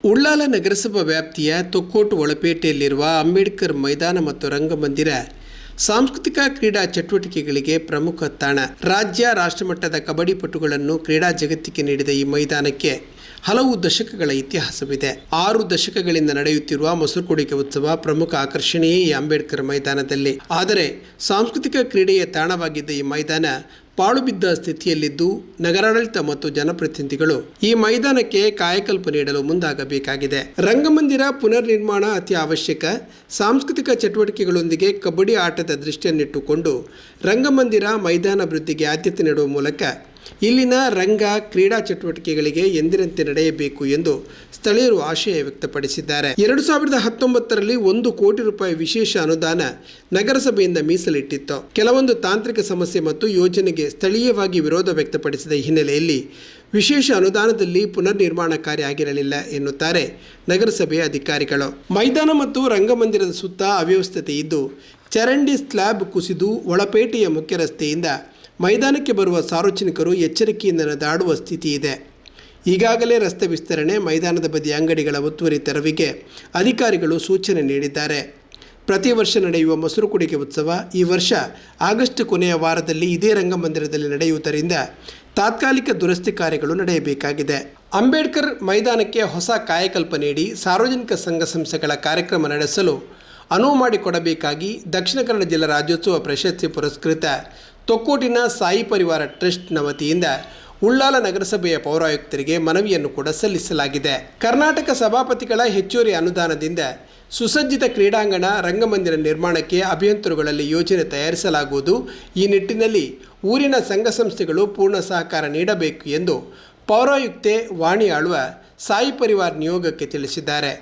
ಉಳ್ಳಾಲ ನಗರಸಭಾ ವ್ಯಾಪ್ತಿಯ ತೊಕ್ಕೋಟು ಒಳಪೇಟೆಯಲ್ಲಿರುವ ಅಂಬೇಡ್ಕರ್ ಮೈದಾನ ಮತ್ತು ರಂಗಮಂದಿರ ಸಾಂಸ್ಕೃತಿಕ ಕ್ರೀಡಾ ಚಟುವಟಿಕೆಗಳಿಗೆ ಪ್ರಮುಖ ತಾಣ. ರಾಜ್ಯ ರಾಷ್ಟ್ರಮಟ್ಟದ ಕಬಡ್ಡಿ ಪಟುಗಳನ್ನು ಕ್ರೀಡಾ ಜಗತ್ತಿಗೆ ನೀಡಿದ ಈ ಮೈದಾನಕ್ಕೆ ಹಲವು ದಶಕಗಳ ಇತಿಹಾಸವಿದೆ. 6 ದಶಕಗಳಿಂದ ನಡೆಯುತ್ತಿರುವ ಮೊಸರುಕುಡಿಕೆ ಉತ್ಸವ ಪ್ರಮುಖ ಆಕರ್ಷಣೆಯೇ ಈ ಅಂಬೇಡ್ಕರ್ ಮೈದಾನದಲ್ಲಿ. ಆದರೆ ಸಾಂಸ್ಕೃತಿಕ ಕ್ರೀಡೆಯ ತಾಣವಾಗಿದ್ದ ಈ ಮೈದಾನ ಪಾಳು ಬಿದ್ದ ಸ್ಥಿತಿಯಲ್ಲಿದ್ದು ನಗರಾಡಳಿತ ಮತ್ತು ಜನಪ್ರತಿನಿಧಿಗಳು ಈ ಮೈದಾನಕ್ಕೆ ಕಾಯಕಲ್ಪ ನೀಡಲು ಮುಂದಾಗಬೇಕಾಗಿದೆ. ರಂಗಮಂದಿರ ಪುನರ್ ನಿರ್ಮಾಣ ಅತಿ ಅವಶ್ಯಕ. ಸಾಂಸ್ಕೃತಿಕ ಚಟುವಟಿಕೆಗಳೊಂದಿಗೆ ಕಬಡ್ಡಿ ಆಟದ ದೃಷ್ಟಿಯನ್ನಿಟ್ಟುಕೊಂಡು ರಂಗಮಂದಿರ ಮೈದಾನ ಅಭಿವೃದ್ಧಿಗೆ ಆದ್ಯತೆ ನೀಡುವ ಮೂಲಕ ಇಲ್ಲಿನ ರಂಗ ಕ್ರೀಡಾ ಚಟುವಟಿಕೆಗಳಿಗೆ ಎಂದಿನಂತೆ ನಡೆಯಬೇಕು ಎಂದು ಸ್ಥಳೀಯರು ಆಶಯ ವ್ಯಕ್ತಪಡಿಸಿದ್ದಾರೆ. 2019ರಲ್ಲಿ 1 ಕೋಟಿ ರೂಪಾಯಿ ವಿಶೇಷ ಅನುದಾನ ನಗರಸಭೆಯಿಂದ ಮೀಸಲಿಟ್ಟಿತ್ತು. ಕೆಲವೊಂದು ತಾಂತ್ರಿಕ ಸಮಸ್ಯೆ ಮತ್ತು ಯೋಜನೆಗೆ ಸ್ಥಳೀಯವಾಗಿ ವಿರೋಧ ವ್ಯಕ್ತಪಡಿಸಿದ ಹಿನ್ನೆಲೆಯಲ್ಲಿ ವಿಶೇಷ ಅನುದಾನದಲ್ಲಿ ಪುನರ್ ನಿರ್ಮಾಣ ಕಾರ್ಯ ಆಗಿರಲಿಲ್ಲ ಎನ್ನುತ್ತಾರೆ ನಗರಸಭೆಯ ಅಧಿಕಾರಿಗಳು. ಮೈದಾನ ಮತ್ತು ರಂಗಮಂದಿರದ ಸುತ್ತ ಅವ್ಯವಸ್ಥತೆ ಇದ್ದು ಚರಂಡಿ ಸ್ಲ್ಯಾಬ್ ಕುಸಿದು ಒಳಪೇಟೆಯ ಮುಖ್ಯ ರಸ್ತೆಯಿಂದ ಮೈದಾನಕ್ಕೆ ಬರುವ ಸಾರ್ವಜನಿಕರು ಎಚ್ಚರಿಕೆಯಿಂದ ನಡೆದಾಡುವ ಸ್ಥಿತಿ ಇದೆ. ಈಗಾಗಲೇ ರಸ್ತೆ ವಿಸ್ತರಣೆ, ಮೈದಾನದ ಬದಿ ಅಂಗಡಿಗಳ ಒತ್ತುವರಿ ತೆರವಿಗೆ ಅಧಿಕಾರಿಗಳು ಸೂಚನೆ ನೀಡಿದ್ದಾರೆ. ಪ್ರತಿ ವರ್ಷ ನಡೆಯುವ ಮೊಸರುಕುಡಿಕೆ ಉತ್ಸವ ಈ ವರ್ಷ ಆಗಸ್ಟ್ ಕೊನೆಯ ವಾರದಲ್ಲಿ ಇದೇ ರಂಗಮಂದಿರದಲ್ಲಿ ನಡೆಯುವುದರಿಂದ ತಾತ್ಕಾಲಿಕ ದುರಸ್ತಿ ಕಾರ್ಯಗಳು ನಡೆಯಬೇಕಾಗಿದೆ. ಅಂಬೇಡ್ಕರ್ ಮೈದಾನಕ್ಕೆ ಹೊಸ ಕಾಯಕಲ್ಪ ನೀಡಿ ಸಾರ್ವಜನಿಕ ಸಂಘ ಸಂಸ್ಥೆಗಳ ಕಾರ್ಯಕ್ರಮ ನಡೆಸಲು ಅನುವು ಮಾಡಿಕೊಡಬೇಕಾಗಿ ದಕ್ಷಿಣ ಕನ್ನಡ ಜಿಲ್ಲಾ ರಾಜ್ಯೋತ್ಸವ ಪ್ರಶಸ್ತಿ ಪುರಸ್ಕೃತ ತೊಕ್ಕೋಟಿನ ಸಾಯಿ ಪರಿವಾರ ಟ್ರಸ್ಟ್ನ ವತಿಯಿಂದ ಉಳ್ಳಾಲ ನಗರಸಭೆಯ ಪೌರಾಯುಕ್ತರಿಗೆ ಮನವಿಯನ್ನು ಕೂಡ ಸಲ್ಲಿಸಲಾಗಿದೆ. ಕರ್ನಾಟಕ ಸಭಾಪತಿಗಳ ಹೆಚ್ಚುವರಿ ಅನುದಾನದಿಂದ ಸುಸಜ್ಜಿತ ಕ್ರೀಡಾಂಗಣ ರಂಗಮಂದಿರ ನಿರ್ಮಾಣಕ್ಕೆ ಅಭಿಯಂತರಗಳಲ್ಲಿ ಯೋಜನೆ ತಯಾರಿಸಲಾಗುವುದು. ಈ ನಿಟ್ಟಿನಲ್ಲಿ ಊರಿನ ಸಂಘ ಸಂಸ್ಥೆಗಳು ಪೂರ್ಣ ಸಹಕಾರ ನೀಡಬೇಕು ಎಂದು ಪೌರಾಯುಕ್ತೆ ವಾಣಿ ಆಳ್ವ ಸಾಯಿ ಪರಿವಾರ ನಿಯೋಗಕ್ಕೆ ತಿಳಿಸಿದ್ದಾರೆ.